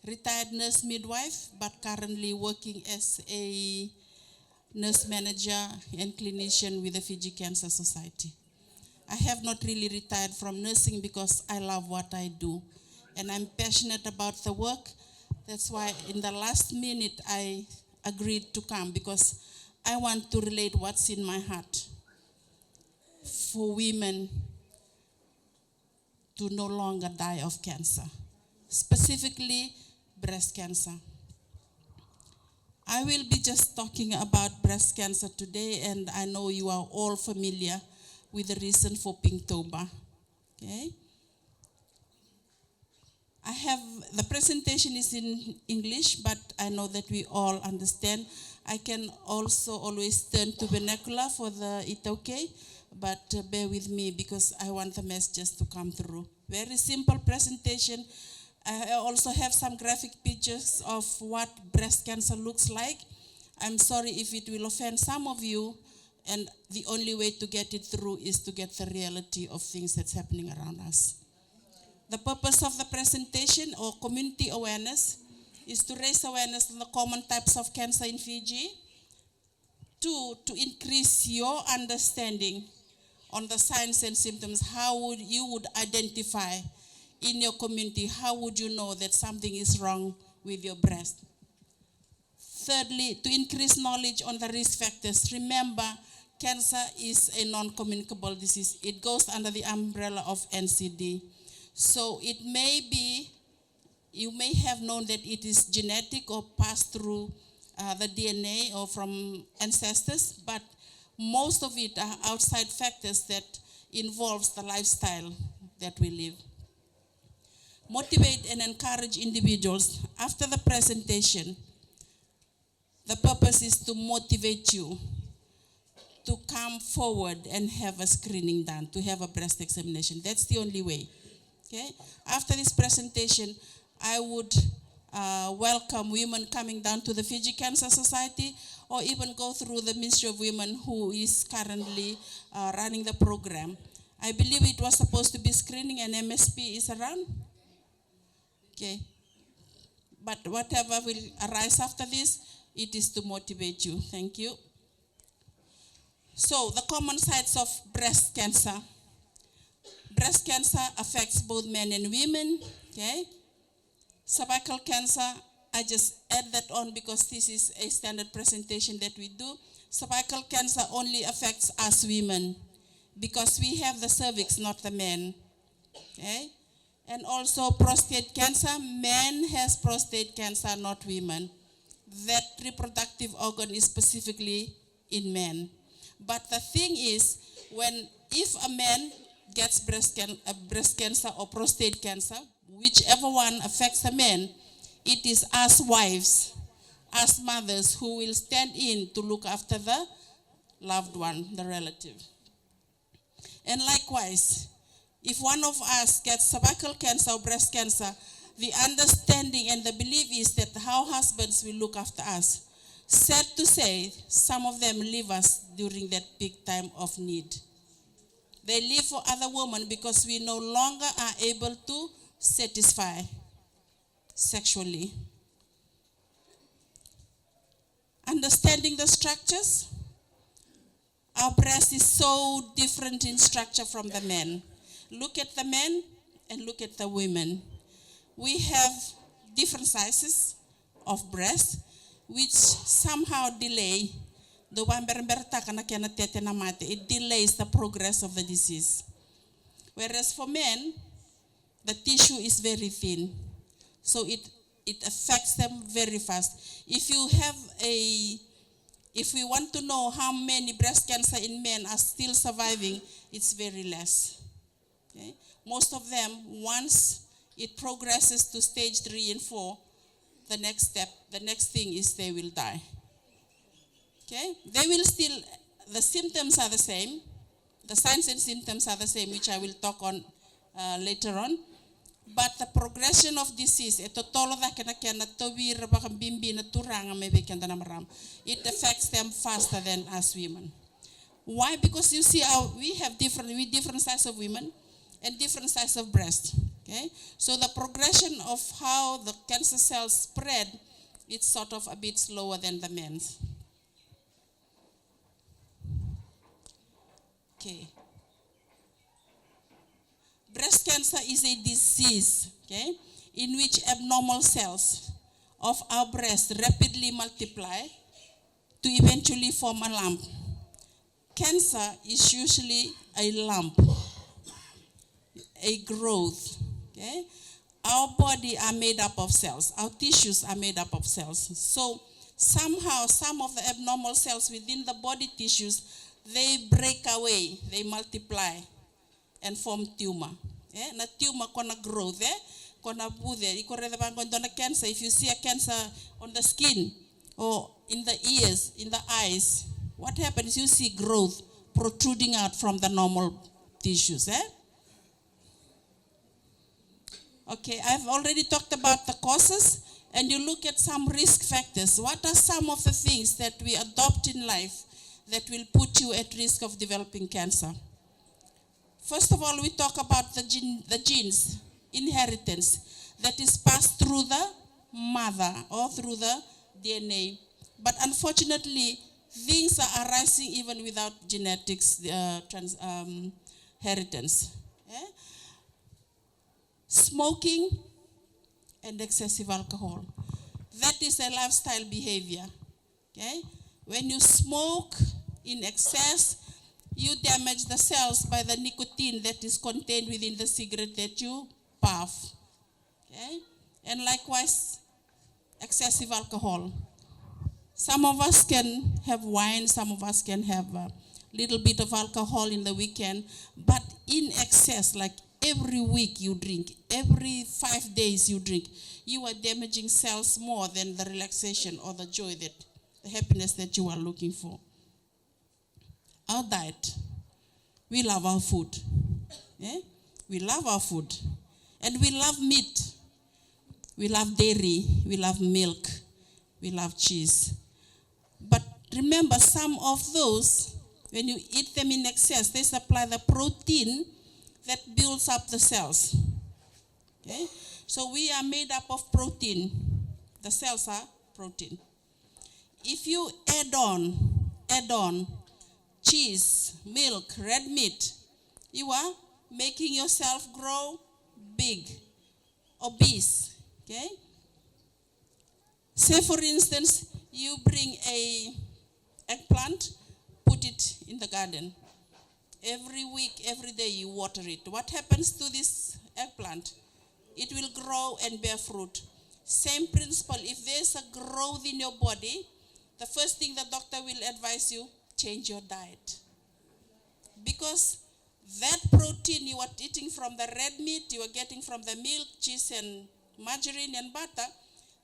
retired nurse midwife, but currently working as a nurse manager and clinician with the Fiji Cancer Society. I have not really retired from nursing because I love what I do, and I'm passionate about the work. That's why in the last minute I agreed to come, because I want to relate what's in my heart for women to no longer die of cancer, specifically breast cancer. I will be just talking about breast cancer today, and I know you are all familiar with the reason for Pinktober. Okay? The presentation is in English, but I know that we all understand. I can also always turn to vernacular for the Itoke, but bear with me because I want the messages to come through. Very simple presentation. I also have some graphic pictures of what breast cancer looks like. I'm sorry if it will offend some of you, and the only way to get it through is to get the reality of things that's happening around us. The purpose of the presentation, or community awareness, is to raise awareness on the common types of cancer in Fiji. 2, to increase your understanding on the signs and symptoms. How you would identify in your community, how would you know that something is wrong with your breast? Thirdly, to increase knowledge on the risk factors. Remember, cancer is a non-communicable disease. It goes under the umbrella of NCD. So it may be, you may have known that it is genetic or passed through the DNA or from ancestors, but most of it are outside factors that involves the lifestyle that we live. Motivate and encourage individuals. After the presentation, the purpose is to motivate you to come forward and have a screening done, to have a breast examination. That's the only way. Okay? After this presentation, I would welcome women coming down to the Fiji Cancer Society, or even go through the Ministry of Women, who is currently running the program. I believe it was supposed to be screening, and MSP is around. Okay. But whatever will arise after this, it is to motivate you. Thank you. So, the common sites of breast cancer. Breast cancer affects both men and women. Okay. Cervical cancer, I just add that on because this is a standard presentation that we do. Cervical cancer only affects us women because we have the cervix, not the men. Okay? And also prostate cancer, men has prostate cancer, not women. That reproductive organ is specifically in men. But the thing is, if a man gets breast cancer or prostate cancer, whichever one affects a man, it is us wives, us mothers, who will stand in to look after the loved one, the relative. And likewise, if one of us gets cervical cancer or breast cancer, the understanding and the belief is that our husbands will look after us. Sad to say, some of them leave us during that big time of need. They live for other women because we no longer are able to satisfy sexually. Understanding the structures, our breast is so different in structure from the men. Look at the men and look at the women. We have different sizes of breast, which somehow delay it delays the progress of the disease. Whereas for men, the tissue is very thin, so it affects them very fast. If we want to know how many breast cancer in men are still surviving, it's very less. Okay? Most of them, once it progresses to stage 3 and 4, the next thing is they will die. Okay? They will still, the symptoms are the same, the signs and symptoms are the same, which I will talk on later on. But the progression of disease, it affects them faster than us women. Why? Because you see, we have different sizes of women and different sizes of breast. Okay? Okay? So the progression of how the cancer cells spread, it's sort of a bit slower than the men's. Okay. Breast cancer is a disease, okay, in which abnormal cells of our breast rapidly multiply to eventually form a lump. Cancer is usually a lump, a growth, okay? Our body are made up of cells. Our tissues are made up of cells. So somehow, some of the abnormal cells within the body tissues, they break away, they multiply and form tumor. Na tumor kona growth, kona bude. Cancer. If you see a cancer on the skin or in the ears, in the eyes, what happens? You see growth protruding out from the normal tissues. Okay, I've already talked about the causes, and you look at some risk factors. What are some of the things that we adopt in life that will put you at risk of developing cancer? First of all, we talk about the genes, inheritance, that is passed through the mother or through the DNA. But unfortunately, things are arising even without genetics inheritance. Smoking and excessive alcohol. That is a lifestyle behavior. Okay? When you smoke in excess, you damage the cells by the nicotine that is contained within the cigarette that you puff. Okay? And likewise, excessive alcohol. Some of us can have wine, some of us can have a little bit of alcohol in the weekend, but in excess, like every week you drink, every 5 days you drink, you are damaging cells more than the relaxation or the joy, that the happiness that you are looking for. Our diet. We love our food. We love our food. And we love meat. We love dairy. We love milk. We love cheese. But remember, some of those, when you eat them in excess, they supply the protein that builds up the cells. Okay? So we are made up of protein. The cells are protein. If you add on cheese, milk, red meat, you are making yourself grow big, obese. Okay? Say for instance, you bring a eggplant, put it in the garden. Every week, every day you water it. What happens to this eggplant? It will grow and bear fruit. Same principle. If there's a growth in your body, the first thing the doctor will advise you, change your diet. Because that protein you are eating from the red meat, you are getting from the milk, cheese, and margarine and butter,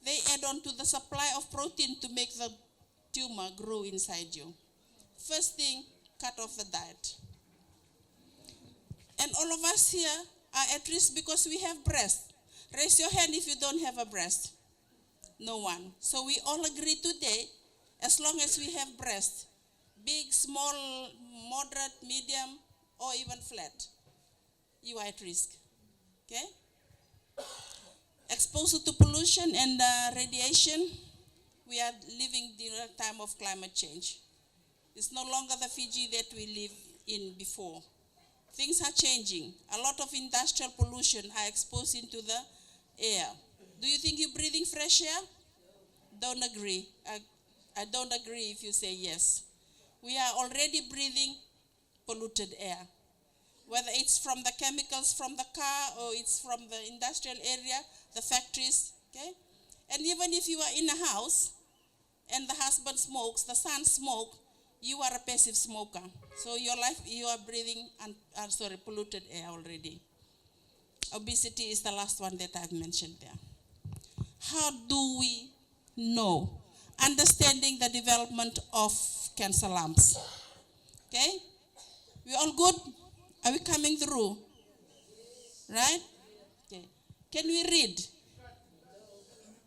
they add on to the supply of protein to make the tumor grow inside you. First thing, cut off the diet. And all of us here are at risk because we have breast. Raise your hand if you don't have a breast. No one. So we all agree today, as long as we have breast, big, small, moderate, medium, or even flat, you are at risk. Okay? Exposure to pollution and radiation, we are living during a time of climate change. It's no longer the Fiji that we lived in before. Things are changing. A lot of industrial pollution are exposed into the air. Do you think you're breathing fresh air? Don't agree. I don't agree if you say yes. We are already breathing polluted air. Whether it's from the chemicals from the car or it's from the industrial area, the factories, okay? And even if you are in a house and the husband smokes, the son smokes, you are a passive smoker. So your life, you are breathing polluted air already. Obesity is the last one that I've mentioned there. How do we know? Understanding the development of cancer lumps. Okay? We all good? Are we coming through? Right? Okay. Can we read?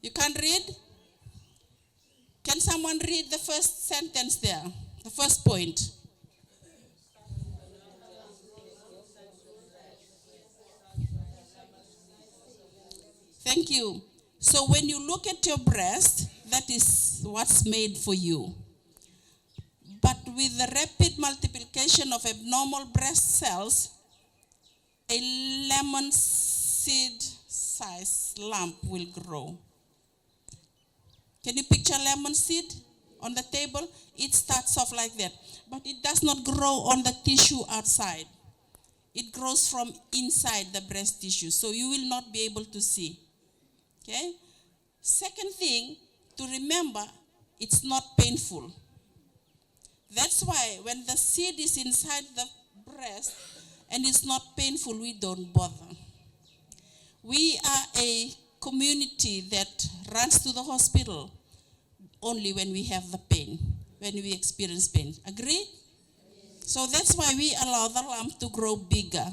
You can't read? Can someone read the first sentence there? The first point. Thank you. So when you look at your breast, that is what's made for you. But with the rapid multiplication of abnormal breast cells, a lemon seed size lump will grow. Can you picture lemon seed on the table? It starts off like that, but it does not grow on the tissue outside. It grows from inside the breast tissue, so you will not be able to see. Okay? Second thing to remember, it's not painful. That's why when the seed is inside the breast and it's not painful, we don't bother. We are a community that runs to the hospital only when we have the pain, when we experience pain. Agree? So that's why we allow the lump to grow bigger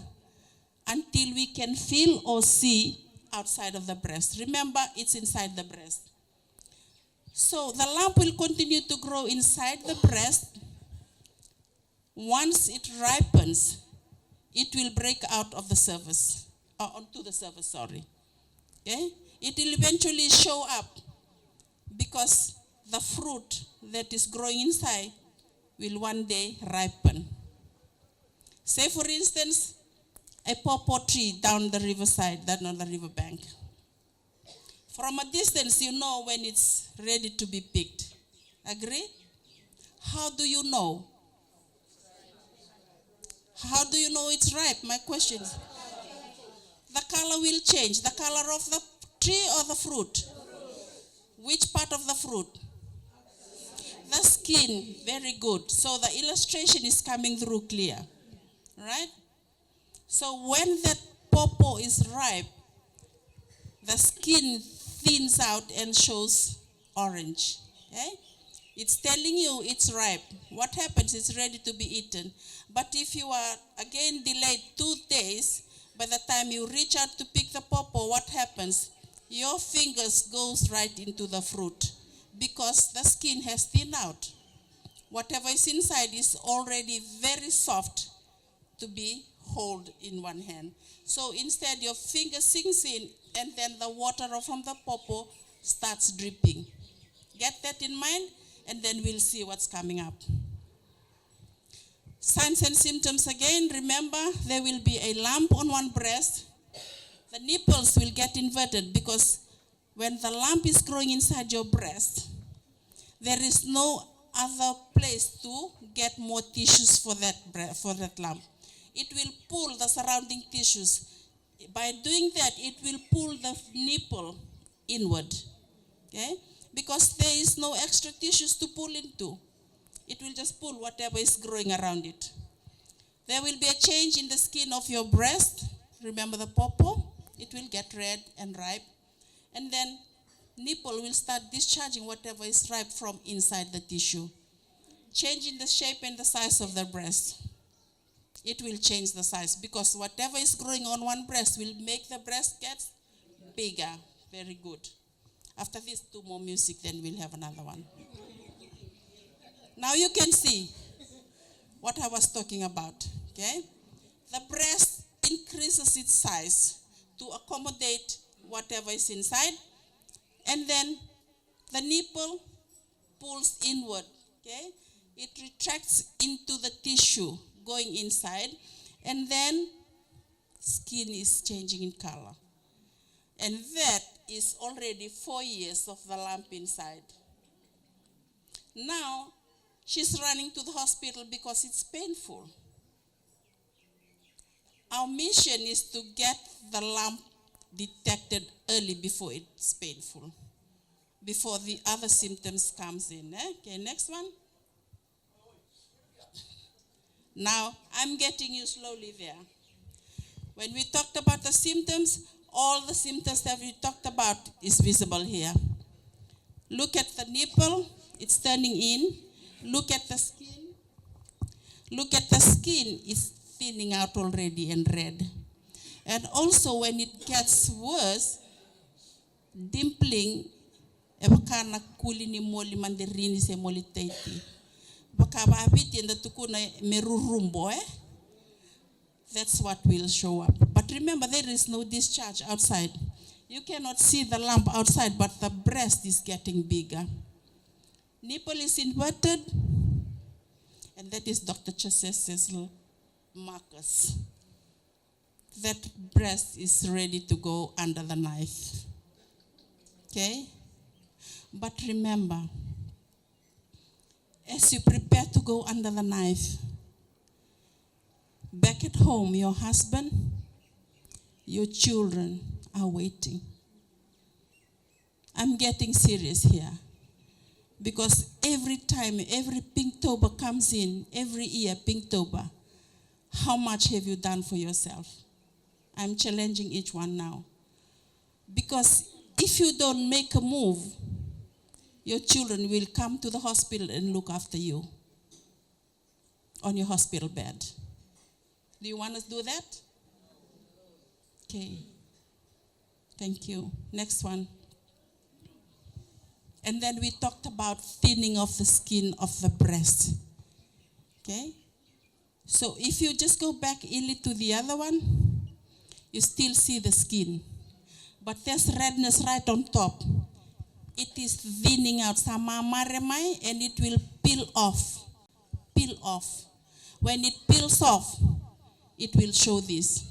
until we can feel or see outside of the breast. Remember, it's inside the breast. So the lump will continue to grow inside the breast. Once it ripens, it will break out of the surface, onto the surface, sorry. Okay? It will eventually show up because the fruit that is growing inside will one day ripen. Say, for instance, a pawpaw tree down the riverside, down on the riverbank. From a distance, you know when it's ready to be picked. Agree? How do you know? How do you know it's ripe? My question is, the color will change. The color of the tree or the fruit? Which part of the fruit? The skin. Very good. So the illustration is coming through clear. Right? So when that pawpaw is ripe, the skin thins out and shows orange. Okay? It's telling you it's ripe. What happens? It's ready to be eaten. But if you are again delayed 2 days, by the time you reach out to pick the pawpaw, what happens? Your fingers goes right into the fruit because the skin has thinned out. Whatever is inside is already very soft to be held in one hand. So instead, your finger sinks in and then the water from the pawpaw starts dripping. Get that in mind, and then we'll see what's coming up. Signs and symptoms again, remember, there will be a lump on one breast. The nipples will get inverted because when the lump is growing inside your breast, there is no other place to get more tissues for that lump. It will pull the surrounding tissues. By doing that, it will pull the nipple inward. Okay? Because there is no extra tissues to pull into. It will just pull whatever is growing around it. There will be a change in the skin of your breast. Remember the pawpaw? It will get red and ripe. And then nipple will start discharging whatever is ripe from inside the tissue. Changing the shape and the size of the breast. It will change the size because whatever is growing on one breast will make the breast get bigger. Very good. After this, 2 more music, then we'll have another one. Now you can see what I was talking about, okay? The breast increases its size to accommodate whatever is inside, and then the nipple pulls inward, okay? It retracts into the tissue going inside, and then skin is changing in color. And that is already 4 years of the lump inside. Now, she's running to the hospital because it's painful. Our mission is to get the lump detected early before it's painful, before the other symptoms comes in. Okay, next one. Now, I'm getting you slowly there. When we talked about the symptoms, all the symptoms that we talked about is visible here. Look at the nipple, it's turning in. Look at the skin. Look at the skin, it's thinning out already and red. And also when it gets worse, dimpling, ebakana kulini moli mandarini se moli taiti. Bakababiti and the tukuna merurumbo, That's what will show up. But remember, there is no discharge outside. You cannot see the lump outside, but the breast is getting bigger. Nipple is inverted, and that is Dr. Cheses's markers. That breast is ready to go under the knife. Okay? But remember, as you prepare to go under the knife, back at home, your husband, your children are waiting. I'm getting serious here. Because every time, every Pinktober comes in, every year, Pinktober, how much have you done for yourself? I'm challenging each one now. Because if you don't make a move, your children will come to the hospital and look after you on your hospital bed. Do you want us to do that? Okay. Thank you. Next one. And then we talked about thinning of the skin of the breast. Okay? So if you just go back only to the other one, you still see the skin. But there's redness right on top. It is thinning out, and it will peel off. Peel off. When it peels off, it will show this.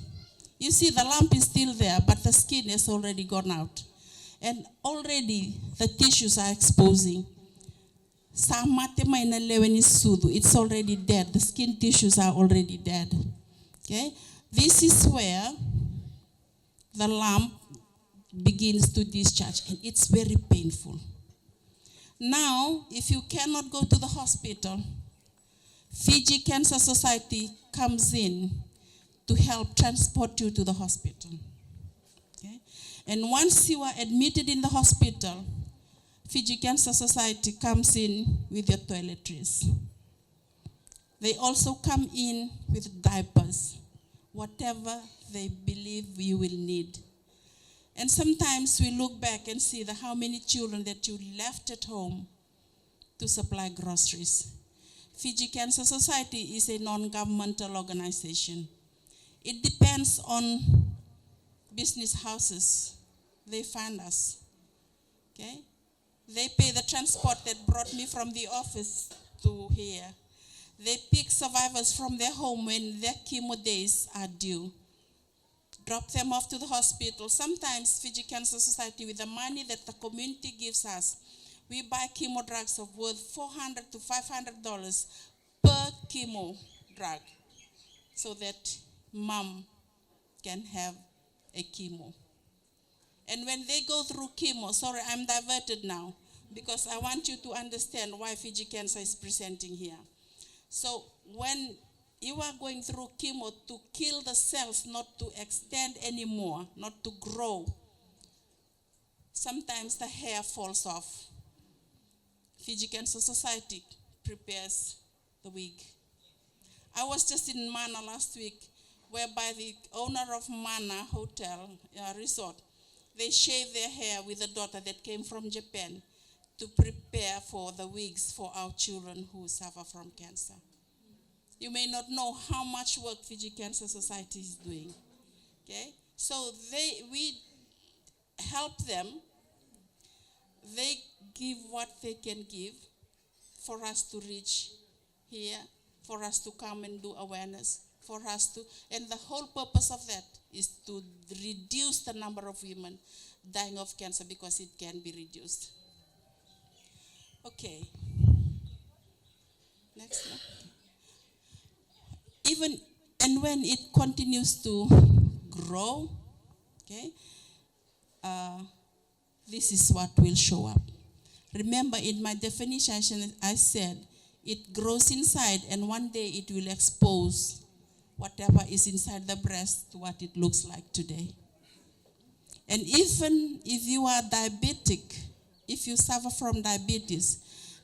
You see, the lump is still there, but the skin has already gone out. And already the tissues are exposing. It's already dead. The skin tissues are already dead. Okay? This is where the lump begins to discharge, and it's very painful. Now, if you cannot go to the hospital, Fiji Cancer Society comes in to help transport you to the hospital. Okay? And once you are admitted in the hospital, Fiji Cancer Society comes in with your toiletries. They also come in with diapers, whatever they believe you will need. And sometimes we look back and see how many children that you left at home to supply groceries. Fiji Cancer Society is a non-governmental organization. It depends on business houses. They fund us. Okay? They pay the transport that brought me from the office to here. They pick survivors from their home when their chemo days are due. Drop them off to the hospital. Sometimes Fiji Cancer Society, with the money that the community gives us, we buy chemo drugs of worth $400 to $500 per chemo drug so that mom can have a chemo. And when they go through chemo, sorry, I'm diverted now, because I want you to understand why Fiji Cancer is presenting here. So when you are going through chemo to kill the cells, not to extend anymore, not to grow, sometimes the hair falls off. Fiji Cancer Society prepares the wig. I was just in Mana last week, whereby the owner of Mana Hotel Resort, they shaved their hair with a daughter that came from Japan to prepare for the wigs for our children who suffer from cancer. You may not know how much work Fiji Cancer Society is doing. Okay? So we help them. They give what they can give for us to reach here, for us to come and do awareness, for us to, and the whole purpose of that is to reduce the number of women dying of cancer, because it can be reduced. Okay. Next one. Even, and when it continues to grow, okay, this is what will show up. Remember, in my definition, I said it grows inside, and one day it will expose whatever is inside the breast to what it looks like today. And even if you are diabetic, if you suffer from diabetes,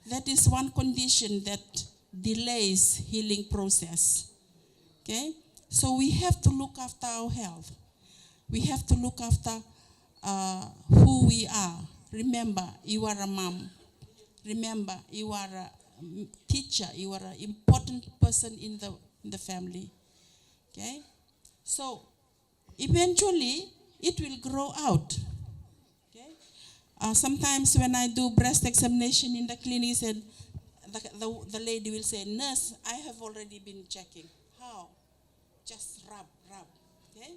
that is one condition that delays healing process. Okay? So we have to look after our health. We have to look after who we are. Remember, you are a mom. Remember, you are a teacher. You are an important person in the family. Okay? So eventually, it will grow out. Sometimes when I do breast examination in the clinic, and the lady will say, "Nurse, I have already been checking." How? Just rub. Okay?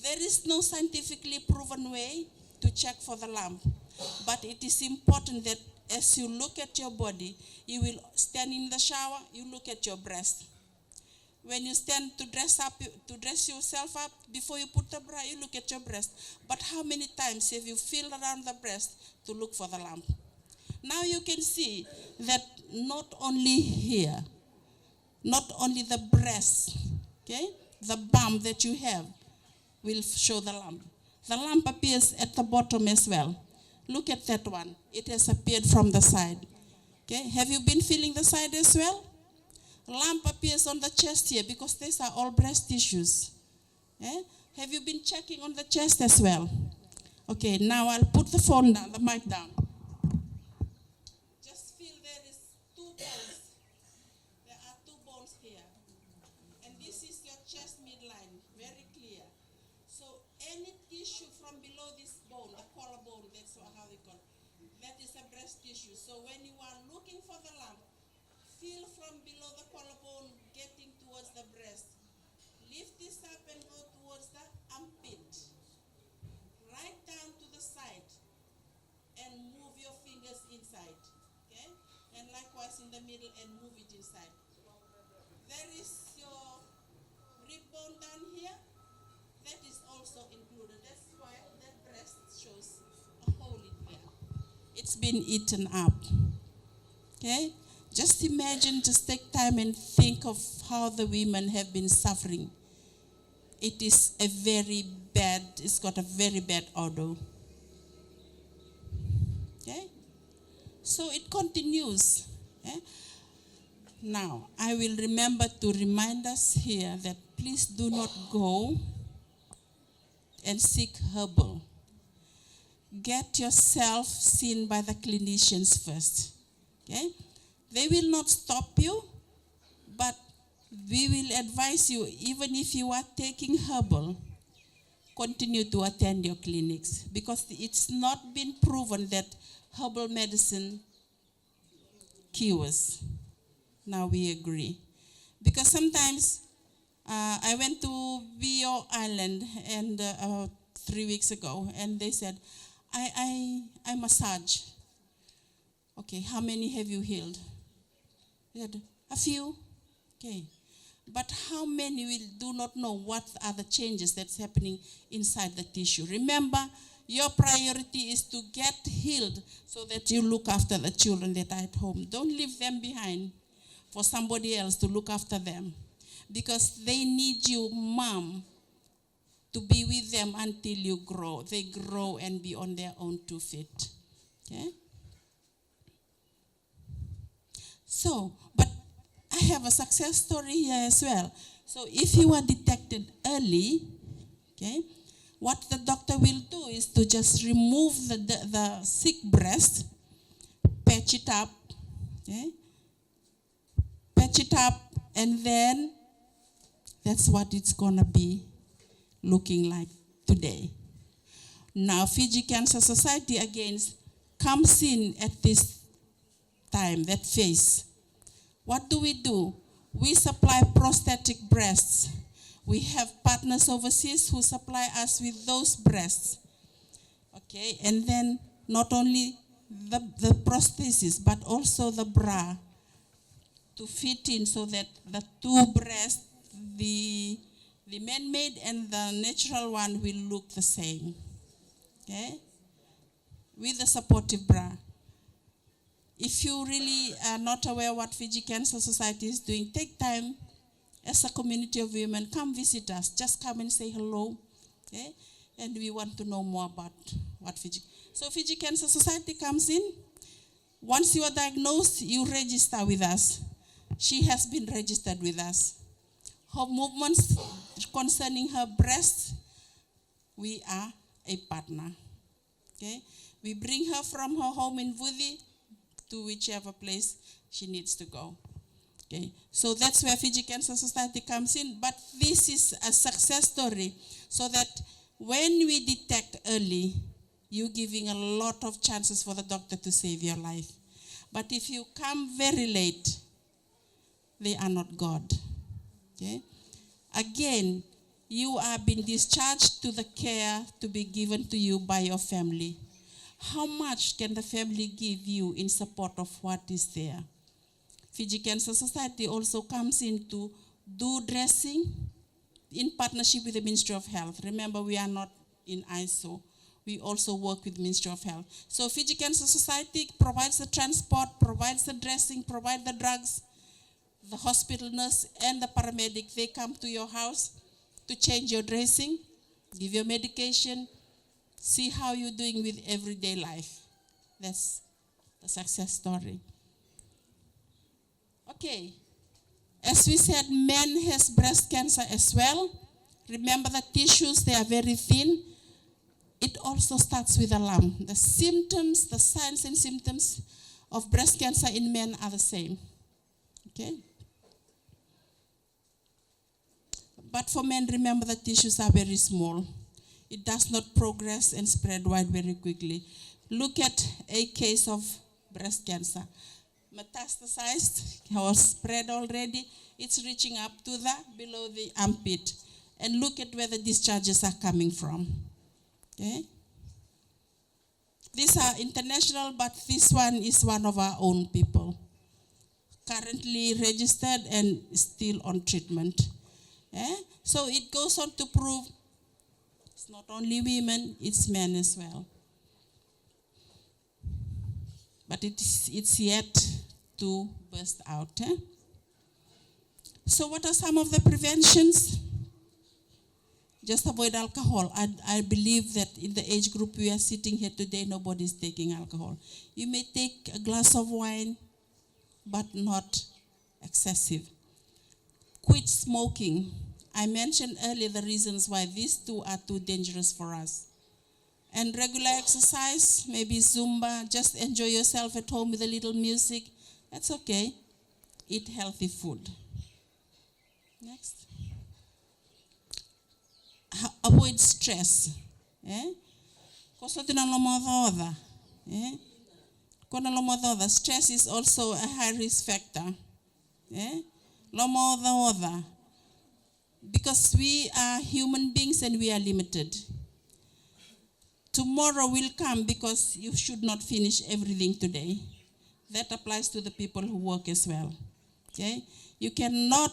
There is no scientifically proven way to check for the lump, but it is important that as you look at your body, you will stand in the shower, you look at your breast. When you stand to dress yourself up, before you put the bra, you look at your breast. But how many times have you feel around the breast to look for the lump? Now you can see that not only here, not only the breast, okay, the bump that you have will show the lump. The lump appears at the bottom as well. Look at that one. It has appeared from the side. Okay, have you been feeling the side as well? Lump appears on the chest here because these are all breast tissues. Eh? Have you been checking on the chest as well? Okay, now I'll put the phone down, the mic down. Just feel there is two bones. There are two bones here. And this is your chest midline, very clear. So any tissue from below this bone, the collarbone, that's how we call it, that is a breast tissue. So when you are looking for the lump, feel from below the collarbone getting towards the breast. Lift this up and go towards the armpit. Right down to the side and move your fingers inside. Okay? And likewise in the middle and move it inside. There is your rib bone down here. That is also included. That's why that breast shows a hole in there. It's been eaten up. Okay? Just imagine, just take time and think of how the women have been suffering. It is a very bad, it's got a very bad odor. Okay? So it continues. Okay? Now, I will remember to remind us here that please do not go and seek herbal. Get yourself seen by the clinicians first. Okay? They will not stop you, but we will advise you, even if you are taking herbal, continue to attend your clinics, because it's not been proven that herbal medicine cures. Now we agree. Because sometimes I went to Bio Island and 3 weeks ago, and they said, I massage. Okay, how many have you healed? A few. Okay. But how many will do not know what are the changes that's happening inside the tissue? Remember, your priority is to get healed so that you look after the children that are at home. Don't leave them behind for somebody else to look after them, because they need you, mom, to be with them until you grow. They grow and be on their own 2 feet. Okay? So, but I have a success story here as well. So if you are detected early, okay, what the doctor will do is to just remove the sick breast, patch it up, okay, patch it up, and then that's what it's gonna be looking like today. Now Fiji Cancer Society again comes in at this time, that phase. What do? We supply prosthetic breasts. We have partners overseas who supply us with those breasts. Okay, and then not only the prosthesis, but also the bra to fit in so that the two breasts, the man-made and the natural one, will look the same. Okay, with the supportive bra. If you really are not aware what Fiji Cancer Society is doing, take time as a community of women, come visit us. Just come and say hello, okay? And we want to know more about what Fiji. So Fiji Cancer Society comes in. Once you are diagnosed, you register with us. She has been registered with us. Her movements concerning her breast, we are a partner, okay? We bring her from her home in Vudi to whichever place she needs to go. Okay, so that's where Fiji Cancer Society comes in. But this is a success story, so that when we detect early, you're giving a lot of chances for the doctor to save your life. But if you come very late, they are not God. Okay? Again, you are being discharged to the care to be given to you by your family. How much can the family give you in support of what is there? Fiji Cancer Society also comes in to do dressing in partnership with the Ministry of Health. Remember, we are not in ISO. We also work with Ministry of Health. So Fiji Cancer Society provides the transport, provides the dressing, provides the drugs. The hospital nurse and the paramedic, they come to your house to change your dressing, give you medication, see how you're doing with everyday life. That's the success story. Okay, as we said, men has breast cancer as well. Remember the tissues, they are very thin. It also starts with a lump. The symptoms, the signs and symptoms of breast cancer in men are the same. Okay? But for men, remember the tissues are very small. It does not progress and spread wide very quickly. Look at a case of breast cancer. Metastasized, or spread already, it's reaching up to below the armpit. And look at where the discharges are coming from. Okay? These are international, but this one is one of our own people. Currently registered and still on treatment. So it goes on to prove it's not only women, it's men as well. But it's yet to burst out. So what are some of the preventions? Just avoid alcohol. I believe that in the age group we are sitting here today, nobody is taking alcohol. You may take a glass of wine, but not excessive. Quit smoking. I mentioned earlier the reasons why these two are too dangerous for us. And regular exercise, maybe Zumba, just enjoy yourself at home with a little music. That's okay. Eat healthy food. Next. Avoid stress. Stress is also a high risk factor. Because we are human beings and we are limited. Tomorrow will come because you should not finish everything today. That applies to the people who work as well. Okay? You cannot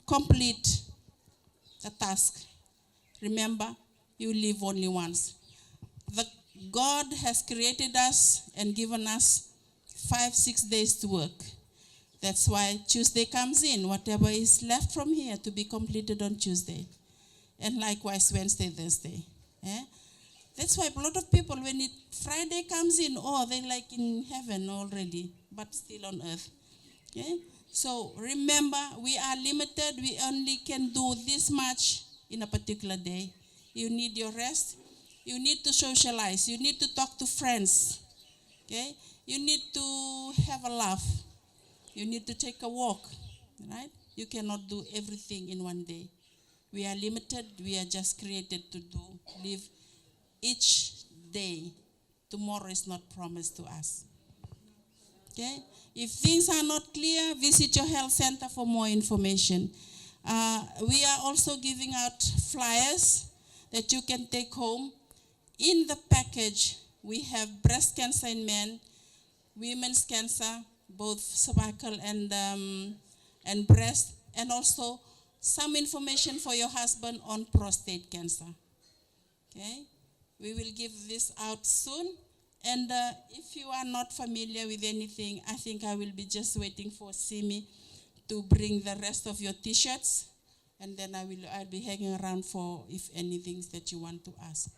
complete the task. Remember, you live only once. God has created us and given us 5-6 days to work. That's why Tuesday comes in, whatever is left from here to be completed on Tuesday. And likewise, Wednesday, Thursday. That's why a lot of people, when Friday comes in, they're like in heaven already, but still on earth. Okay? So remember, we are limited. We only can do this much in a particular day. You need your rest. You need to socialize. You need to talk to friends. Okay? You need to have a laugh. You need to take a walk, right? You cannot do everything in one day. We are limited. We are just created to live each day. Tomorrow is not promised to us. Okay? If things are not clear, visit your health center for more information. We are also giving out flyers that you can take home. In the package, we have breast cancer in men, women's cancer, both cervical and breast, and also some information for your husband on prostate cancer. Okay? We will give this out soon. And if you are not familiar with anything, I think I will be just waiting for Simi to bring the rest of your t-shirts. And then I'll be hanging around for if anything that you want to ask.